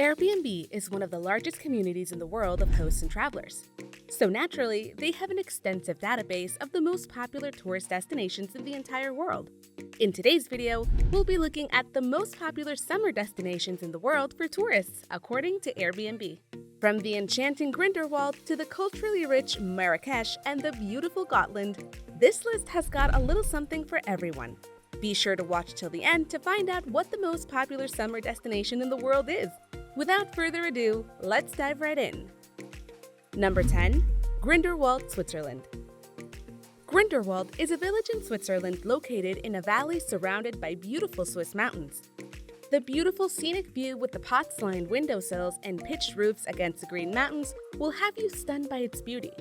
Airbnb is one of the largest communities in the world of hosts and travelers. So naturally, they have an extensive database of the most popular tourist destinations in the entire world. In today's video, we'll be looking at the most popular summer destinations in the world for tourists, according to Airbnb. From the enchanting Grindelwald to the culturally rich Marrakesh and the beautiful Gotland, this list has got a little something for everyone. Be sure to watch till the end to find out what the most popular summer destination in the world is. Without further ado, let's dive right in. Number 10. Grindelwald, Switzerland. Grindelwald is a village in Switzerland located in a valley surrounded by beautiful Swiss mountains. The beautiful scenic view with the pots-lined windowsills and pitched roofs against the green mountains will have you stunned by its beauty.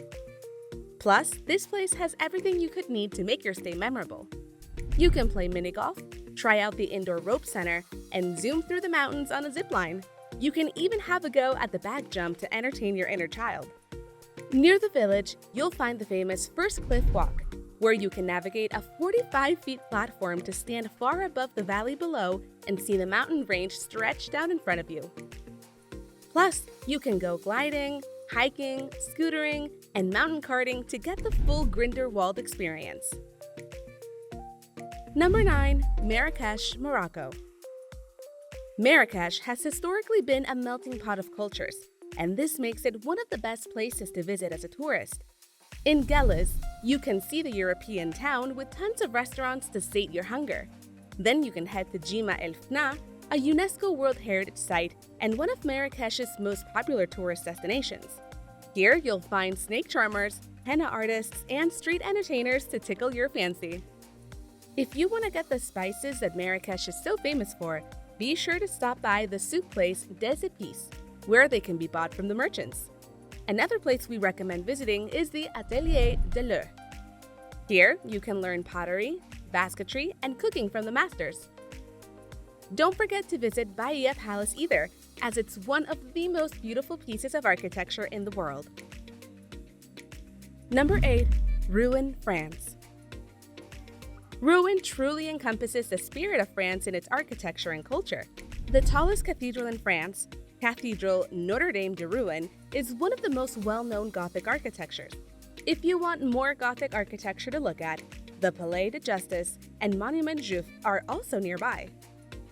Plus, this place has everything you could need to make your stay memorable. You can play mini golf, try out the indoor rope center, and zoom through the mountains on a zip line. You can even have a go at the bag jump to entertain your inner child. Near the village, you'll find the famous First Cliff Walk, where you can navigate a 45-feet platform to stand far above the valley below and see the mountain range stretched down in front of you. Plus, you can go gliding, hiking, scootering, and mountain karting to get the full Grindelwald experience. Number 9. Marrakesh, Morocco. Marrakesh has historically been a melting pot of cultures, and this makes it one of the best places to visit as a tourist. In Geles, you can see the European town with tons of restaurants to sate your hunger. Then you can head to Jima El Fna, a UNESCO World Heritage Site and one of Marrakesh's most popular tourist destinations. Here you'll find snake charmers, henna artists, and street entertainers to tickle your fancy. If you want to get the spices that Marrakesh is so famous for, be sure to stop by the soup place Des Épices, where they can be bought from the merchants. Another place we recommend visiting is the Atelier de l'Eau. Here, you can learn pottery, basketry, and cooking from the masters. Don't forget to visit Bahia Palace either, as it's one of the most beautiful pieces of architecture in the world. Number 8. Rouen, France. Rouen truly encompasses the spirit of France in its architecture and culture. The tallest cathedral in France, Cathedral Notre Dame de Rouen, is one of the most well-known Gothic architectures. If you want more Gothic architecture to look at, the Palais de Justice and Monument Juif are also nearby.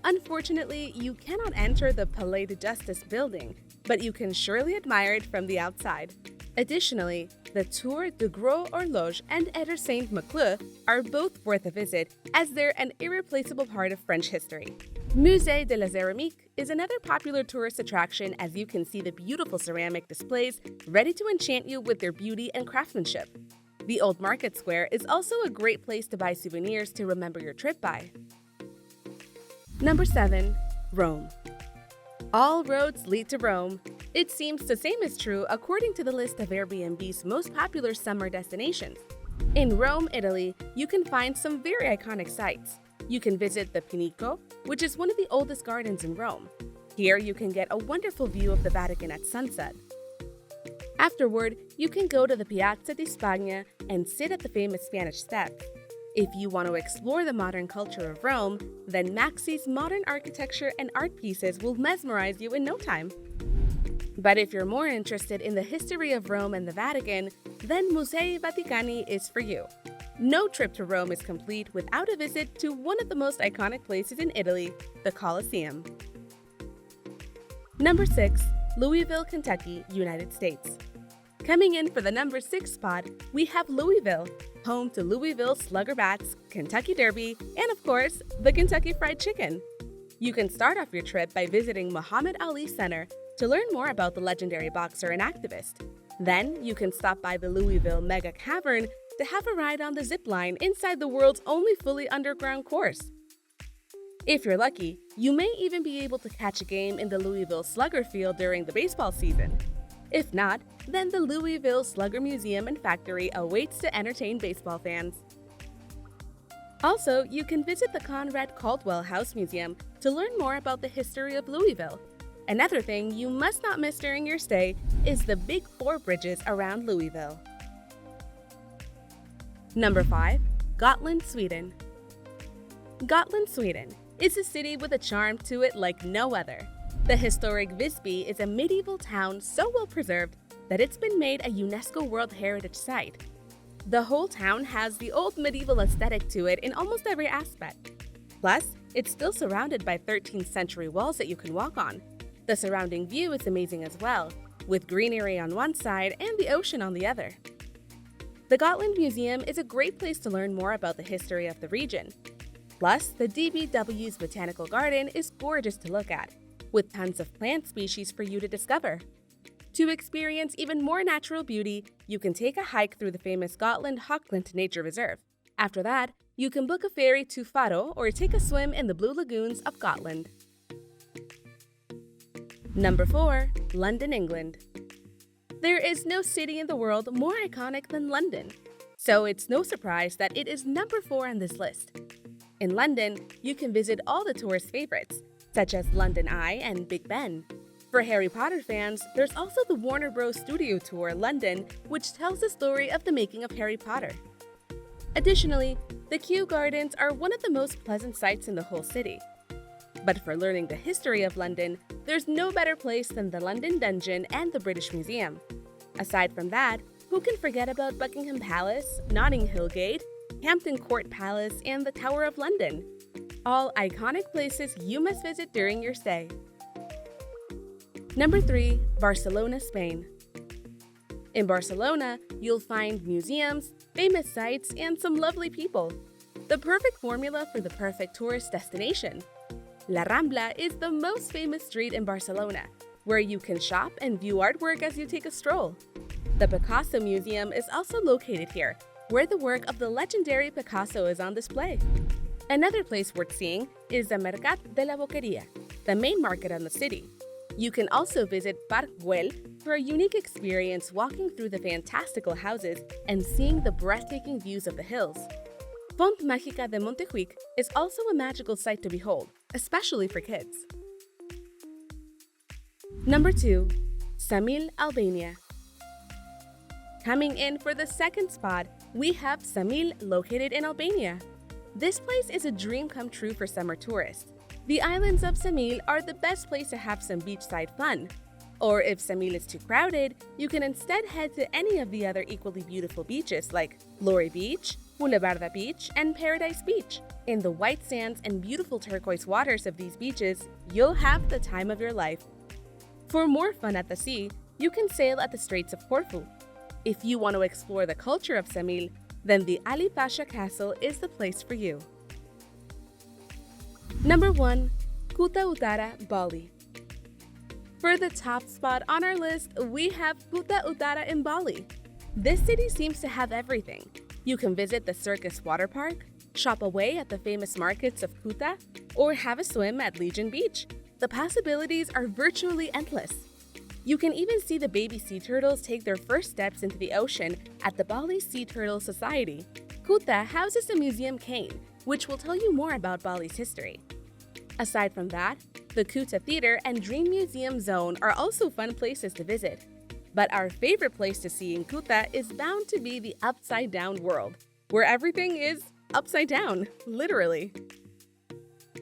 Unfortunately, you cannot enter the Palais de Justice building, but you can surely admire it from the outside. Additionally, the Tour de Gros Horloge and Éder Saint-Maclou are both worth a visit, as they're an irreplaceable part of French history. Musée de la Céramique is another popular tourist attraction, as you can see the beautiful ceramic displays ready to enchant you with their beauty and craftsmanship. The Old Market Square is also a great place to buy souvenirs to remember your trip by. Number 7. Rome. All roads lead to Rome. It seems the same is true according to the list of Airbnb's most popular summer destinations. In Rome, Italy, you can find some very iconic sites. You can visit the Pinico, which is one of the oldest gardens in Rome. Here you can get a wonderful view of the Vatican at sunset. Afterward, you can go to the Piazza di Spagna and sit at the famous Spanish Steps. If you want to explore the modern culture of Rome, then Maxi's modern architecture and art pieces will mesmerize you in no time. But if you're more interested in the history of Rome and the Vatican, then Musei Vaticani is for you. No trip to Rome is complete without a visit to one of the most iconic places in Italy, the Colosseum. Number 6. Louisville, Kentucky, United States. Coming in for the number 6 spot, we have Louisville, home to Louisville Slugger Bats, Kentucky Derby, and of course, the Kentucky Fried Chicken. You can start off your trip by visiting Muhammad Ali Center to learn more about the legendary boxer and activist. Then, you can stop by the Louisville Mega Cavern to have a ride on the zip line inside the world's only fully underground course. If you're lucky, you may even be able to catch a game in the Louisville Slugger Field during the baseball season. If not, then the Louisville Slugger Museum and Factory awaits to entertain baseball fans. Also, you can visit the Conrad Caldwell House Museum to learn more about the history of Louisville. Another thing you must not miss during your stay is the Big Four bridges around Louisville. Number 5. Gotland, Sweden. Gotland, Sweden is a city with a charm to it like no other. The historic Visby is a medieval town so well preserved that it's been made a UNESCO World Heritage Site. The whole town has the old medieval aesthetic to it in almost every aspect. Plus, it's still surrounded by 13th century walls that you can walk on. The surrounding view is amazing as well, with greenery on one side and the ocean on the other. The Gotland Museum is a great place to learn more about the history of the region. Plus, the DBW's Botanical Garden is gorgeous to look at, with tons of plant species for you to discover. To experience even more natural beauty, you can take a hike through the famous Gotland Hochland Nature Reserve. After that, you can book a ferry to Faro or take a swim in the blue lagoons of Gotland. Number 4. London, England. There is no city in the world more iconic than London, so it's no surprise that it is number 4 on this list. In London, you can visit all the tourist favorites, such as London Eye and Big Ben. For Harry Potter fans, there's also the Warner Bros. Studio Tour London, which tells the story of the making of Harry Potter. Additionally, the Kew Gardens are one of the most pleasant sights in the whole city. But for learning the history of London, there's no better place than the London Dungeon and the British Museum. Aside from that, who can forget about Buckingham Palace, Notting Hill Gate, Hampton Court Palace, and the Tower of London? All iconic places you must visit during your stay. Number 3. Barcelona, Spain. In Barcelona, you'll find museums, famous sites, and some lovely people. The perfect formula for the perfect tourist destination. La Rambla is the most famous street in Barcelona, where you can shop and view artwork as you take a stroll. The Picasso Museum is also located here, where the work of the legendary Picasso is on display. Another place worth seeing is the Mercat de la Boqueria, the main market in the city. You can also visit Parc Güell for a unique experience walking through the fantastical houses and seeing the breathtaking views of the hills. Font Mágica de Montjuïc is also a magical sight to behold, especially for kids. Number 2. Ksamil, Albania. Coming in for the second spot, we have Ksamil, located in Albania. This place is a dream come true for summer tourists. The islands of Ksamil are the best place to have some beachside fun. Or if Ksamil is too crowded, you can instead head to any of the other equally beautiful beaches like Lori Beach, Boulevarda Beach, and Paradise Beach. In the white sands and beautiful turquoise waters of these beaches, you'll have the time of your life. For more fun at the sea, you can sail at the Straits of Corfu. If you want to explore the culture of Ksamil, then the Ali Pasha Castle is the place for you. Number 1. Kuta Utara, Bali. For the top spot on our list, we have Kuta Utara in Bali. This city seems to have everything. You can visit the Circus Water Park, shop away at the famous markets of Kuta, or have a swim at Legion Beach. The possibilities are virtually endless. You can even see the baby sea turtles take their first steps into the ocean at the Bali Sea Turtle Society. Kuta houses a museum cane, which will tell you more about Bali's history. Aside from that, the Kuta Theater and Dream Museum Zone are also fun places to visit. But our favorite place to see in Kuta is bound to be the Upside Down World, where everything is upside down, literally.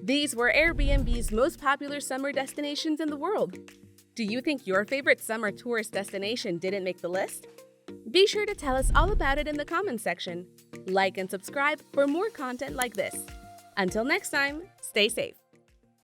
These were Airbnb's most popular summer destinations in the world. Do you think your favorite summer tourist destination didn't make the list? Be sure to tell us all about it in the comments section. Like and subscribe for more content like this. Until next time, stay safe.